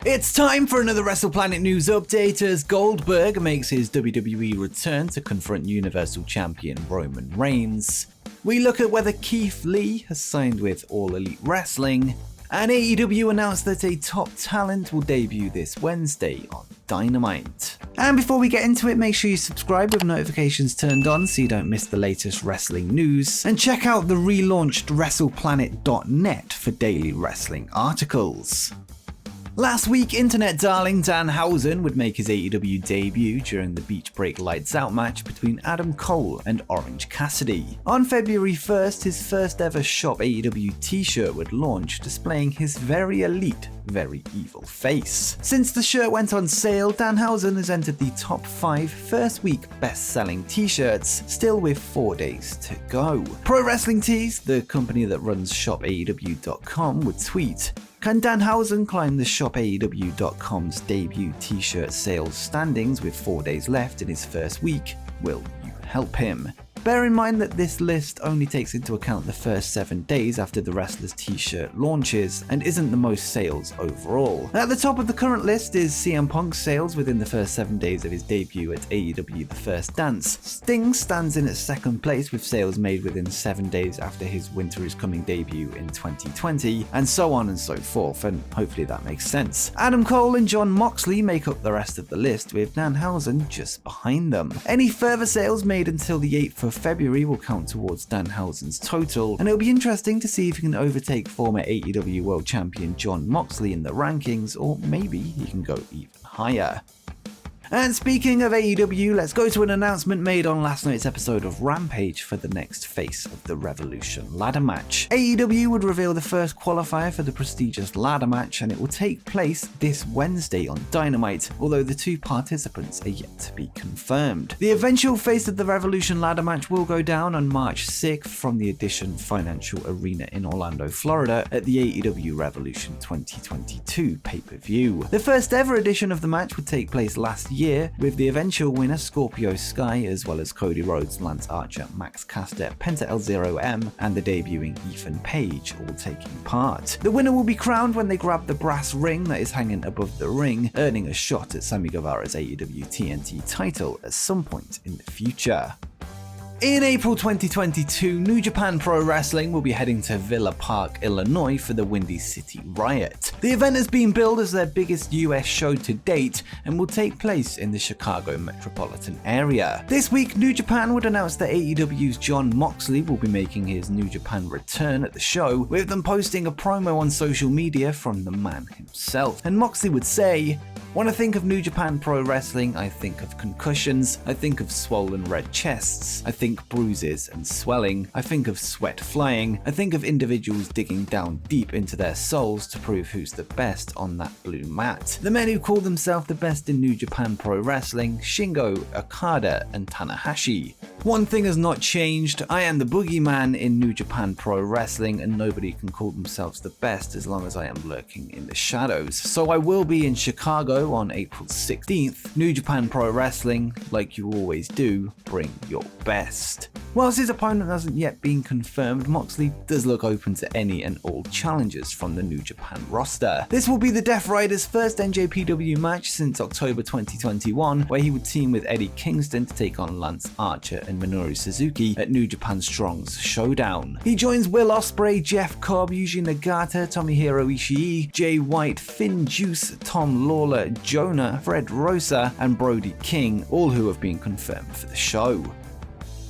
It's time for another WrestlePlanet news update as Goldberg makes his WWE return to confront Universal Champion Roman Reigns. We look at whether Keith Lee has signed with All Elite Wrestling, and AEW announced that a top talent will debut this Wednesday on Dynamite. And before we get into it, make sure you subscribe with notifications turned on so you don't miss the latest wrestling news, and check out the relaunched WrestlePlanet.net for daily wrestling articles. Last week, internet darling Danhausen would make his AEW debut during the Beach Break Lights Out match between Adam Cole and Orange Cassidy. On February 1st, his first ever Shop AEW t-shirt would launch, displaying his very elite, very evil face. Since the shirt went on sale, Danhausen has entered the top 5 first week best-selling t-shirts, still with 4 days to go. Pro Wrestling Tees, the company that runs ShopAEW.com, would tweet, "Can Danhausen climb the ShopAEW.com's debut t-shirt sales standings with 4 days left in his first week? Will you help him?" Bear in mind that this list only takes into account the first 7 days after the wrestler's t-shirt launches and isn't the most sales overall. At the top of the current list is CM Punk's sales within the first 7 days of his debut at AEW The First Dance. Sting stands in at second place with sales made within 7 days after his Winter is Coming debut in 2020, and so on and so forth, and hopefully that makes sense. Adam Cole and Jon Moxley make up the rest of the list, with Danhausen just behind them. Any further sales made until the 8th of February will count towards Danhausen's total, and it'll be interesting to see if he can overtake former AEW World Champion Jon Moxley in the rankings, or maybe he can go even higher. And speaking of AEW, let's go to an announcement made on last night's episode of Rampage for the next Face of the Revolution ladder match. AEW would reveal the first qualifier for the prestigious ladder match, and it will take place this Wednesday on Dynamite, although the 2 participants are yet to be confirmed. The eventual Face of the Revolution ladder match will go down on March 6th from the Edition Financial Arena in Orlando, Florida at the AEW Revolution 2022 pay-per-view. The first ever edition of the match would take place last year, with the eventual winner Scorpio Sky, as well as Cody Rhodes, Lance Archer, Max Caster, Penta El-Zero-M, and the debuting Ethan Page all taking part. The winner will be crowned when they grab the brass ring that is hanging above the ring, earning a shot at Sammy Guevara's AEW TNT title at some point in the future. In April 2022, New Japan Pro Wrestling will be heading to Villa Park, Illinois for the Windy City Riot. The event has been billed as their biggest US show to date and will take place in the Chicago metropolitan area. This week, New Japan would announce that AEW's Jon Moxley will be making his New Japan return at the show, with them posting a promo on social media from the man himself. And Moxley would say, "When I think of New Japan Pro Wrestling, I think of concussions, I think of swollen red chests, I think bruises and swelling, I think of sweat flying, I think of individuals digging down deep into their souls to prove who's the best on that blue mat. The men who call themselves the best in New Japan Pro Wrestling, Shingo, Okada, and Tanahashi. One thing has not changed, I am the boogeyman in New Japan Pro Wrestling, and nobody can call themselves the best as long as I am lurking in the shadows. So I will be in Chicago on April 16th. New Japan Pro Wrestling, like you always do, bring your best." Whilst his opponent hasn't yet been confirmed, Moxley does look open to any and all challenges from the New Japan roster. This will be the Death Rider's first NJPW match since October 2021, where he would team with Eddie Kingston to take on Lance Archer and Minoru Suzuki at New Japan Strong's Showdown. He joins Will Ospreay, Jeff Cobb, Yuji Nagata, Tomohiro Ishii, Jay White, Finn Juice, Tom Lawler, Jonah, Fred Rosa, and Brody King, all who have been confirmed for the show.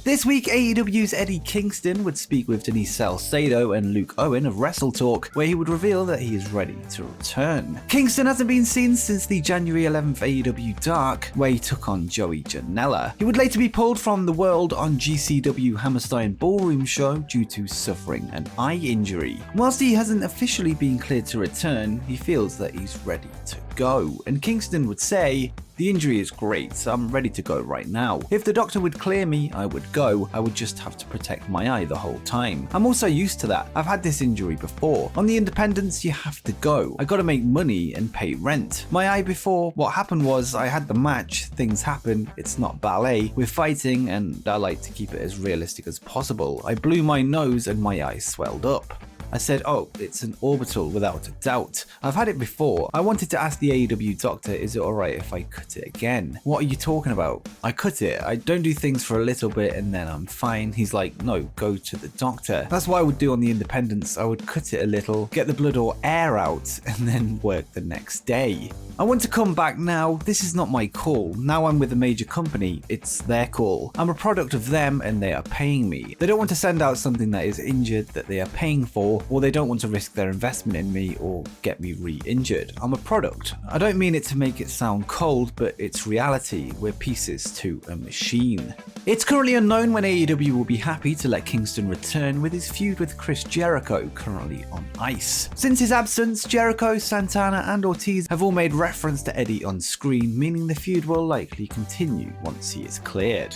This week, AEW's Eddie Kingston would speak with Denise Salcedo and Luke Owen of Wrestle Talk, where he would reveal that he is ready to return. Kingston hasn't been seen since the January 11th AEW Dark, where he took on Joey Janela. He would later be pulled from the World on GCW Hammerstein Ballroom show due to suffering an eye injury. Whilst he hasn't officially been cleared to return, he feels that he's ready to go, and Kingston would say, "The injury is great, so I'm ready to go right now. If the doctor would clear me, I would go. I would just have to protect my eye the whole time. I'm also used to that. I've had this injury before. On the independents, you have to go. I gotta make money and pay rent. My eye before, what happened was I had the match, things happen, it's not ballet. We're fighting and I like to keep it as realistic as possible. I blew my nose and my eye swelled up." I said, oh, it's an orbital without a doubt. I've had it before. I wanted to ask the AEW doctor, is it alright if I cut it again? What are you talking about? I cut it. I don't do things for a little bit and then I'm fine. He's like, no, go to the doctor. That's what I would do on the independents. I would cut it a little, get the blood or air out, and then work the next day. I want to come back now. This is not my call. Now I'm with a major company. It's their call. I'm a product of them and they are paying me. They don't want to send out something that is injured that they are paying for, or they don't want to risk their investment in me or get me re-injured. I'm a product. I don't mean it to make it sound cold, but it's reality. We're pieces to a machine. It's currently unknown when AEW will be happy to let Kingston return with his feud with Chris Jericho currently on ice. Since his absence, Jericho, Santana and Ortiz have all made reference to Eddie on screen, meaning the feud will likely continue once he is cleared.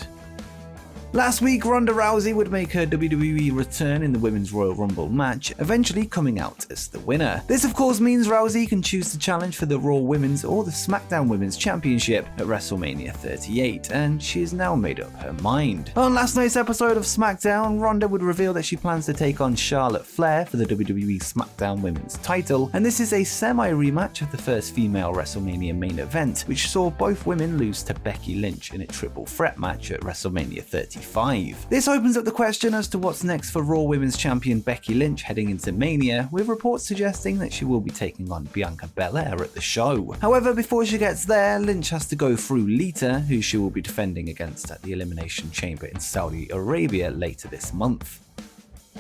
Last week, Ronda Rousey would make her WWE return in the Women's Royal Rumble match, eventually coming out as the winner. This of course means Rousey can choose to challenge for the Raw Women's or the SmackDown Women's Championship at WrestleMania 38, and she has now made up her mind. On last night's episode of SmackDown, Ronda would reveal that she plans to take on Charlotte Flair for the WWE SmackDown Women's title, and this is a semi-rematch of the first female WrestleMania main event, which saw both women lose to Becky Lynch in a triple threat match at WrestleMania 35. This opens up the question as to what's next for Raw Women's Champion Becky Lynch heading into Mania, with reports suggesting that she will be taking on Bianca Belair at the show. However, before she gets there, Lynch has to go through Lita, who she will be defending against at the Elimination Chamber in Saudi Arabia later this month.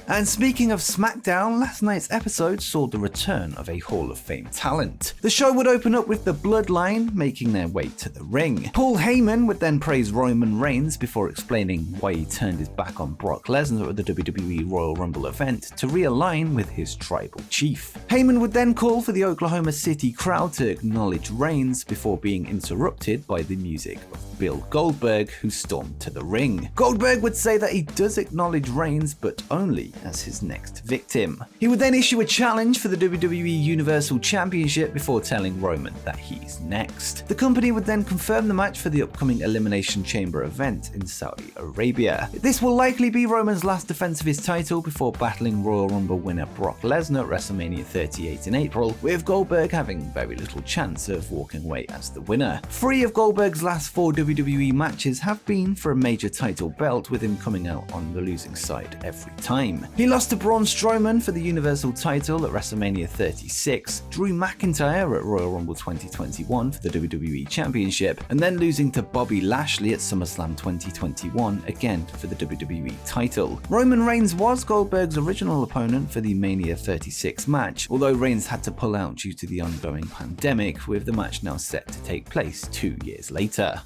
And speaking of SmackDown, last night's episode saw the return of a Hall of Fame talent. The show would open up with the Bloodline making their way to the ring. Paul Heyman would then praise Roman Reigns before explaining why he turned his back on Brock Lesnar at the WWE Royal Rumble event to realign with his tribal chief. Heyman would then call for the Oklahoma City crowd to acknowledge Reigns before being interrupted by the music of Bill Goldberg, who stormed to the ring. Goldberg would say that he does acknowledge Reigns, but only as his next victim. He would then issue a challenge for the WWE Universal Championship before telling Roman that he's next. The company would then confirm the match for the upcoming Elimination Chamber event in Saudi Arabia. This will likely be Roman's last defense of his title before battling Royal Rumble winner Brock Lesnar at WrestleMania 38 in April, with Goldberg having very little chance of walking away as the winner. 3 of Goldberg's last 4 WWE matches have been for a major title belt, with him coming out on the losing side every time. He lost to Braun Strowman for the Universal title at WrestleMania 36, Drew McIntyre at Royal Rumble 2021 for the WWE Championship, and then losing to Bobby Lashley at SummerSlam 2021 again for the WWE title. Roman Reigns was Goldberg's original opponent for the Mania 36 match, although Reigns had to pull out due to the ongoing pandemic, with the match now set to take place 2 years later.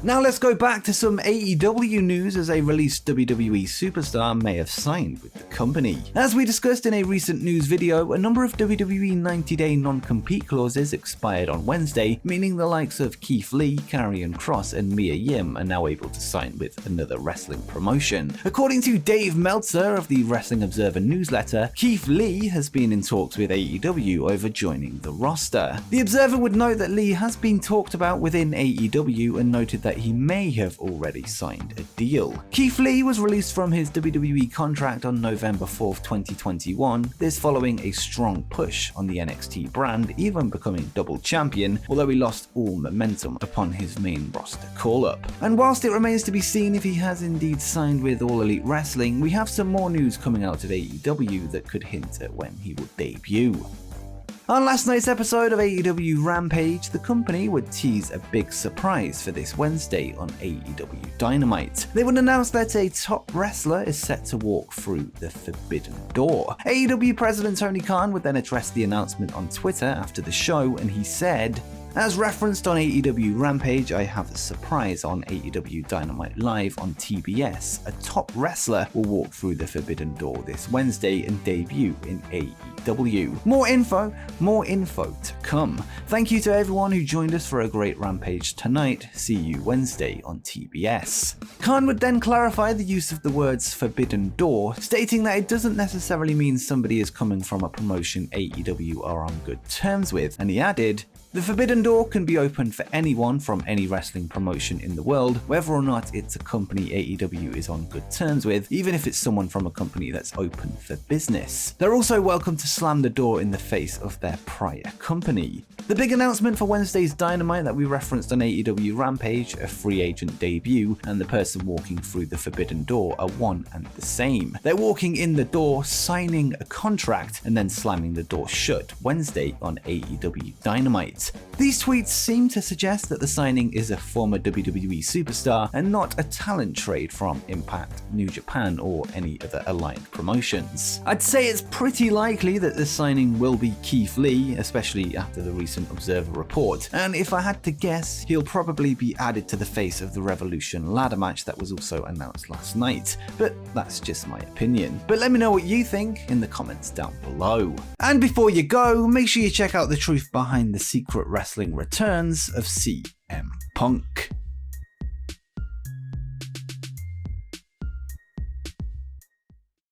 Now let's go back to some AEW news, as a released WWE superstar may have signed with the company. As we discussed in a recent news video, a number of WWE 90-day non-compete clauses expired on Wednesday, meaning the likes of Keith Lee, Karrion Kross and Mia Yim are now able to sign with another wrestling promotion. According to Dave Meltzer of the Wrestling Observer newsletter, Keith Lee has been in talks with AEW over joining the roster. The Observer would note that Lee has been talked about within AEW and noted that he may have already signed a deal. Keith Lee was released from his WWE contract on November 4th, 2021, this following a strong push on the NXT brand, even becoming double champion, although he lost all momentum upon his main roster call-up. And whilst it remains to be seen if he has indeed signed with All Elite Wrestling, we have some more news coming out of AEW that could hint at when he would debut. On last night's episode of AEW Rampage, the company would tease a big surprise for this Wednesday on AEW Dynamite. They would announce that a top wrestler is set to walk through the Forbidden Door. AEW President Tony Khan would then address the announcement on Twitter after the show, and he said, "As referenced on AEW Rampage, I have a surprise on AEW Dynamite Live on TBS. A top wrestler will walk through the Forbidden Door this Wednesday and debut in AEW. More info to come. Thank you to everyone who joined us for a great Rampage tonight. See you Wednesday on TBS." Khan would then clarify the use of the words Forbidden Door, stating that it doesn't necessarily mean somebody is coming from a promotion AEW are on good terms with, and he added, The Forbidden Door can be opened for anyone from any wrestling promotion in the world, whether or not it's a company AEW is on good terms with, even if it's someone from a company that's open for business. They're also welcome to slam the door in the face of their prior company. The big announcement for Wednesday's Dynamite that we referenced on AEW Rampage, a free agent debut, and the person walking through the Forbidden Door are one and the same. They're walking in the door, signing a contract, and then slamming the door shut Wednesday on AEW Dynamite. These tweets seem to suggest that the signing is a former WWE superstar and not a talent trade from Impact, New Japan, or any other aligned promotions. I'd say it's pretty likely that the signing will be Keith Lee, especially after the recent Observer report, and if I had to guess, he'll probably be added to the face of the Revolution ladder match that was also announced last night, but that's just my opinion. But let me know what you think in the comments down below. And before you go, make sure you check out the truth behind the secret wrestling returns of CM Punk.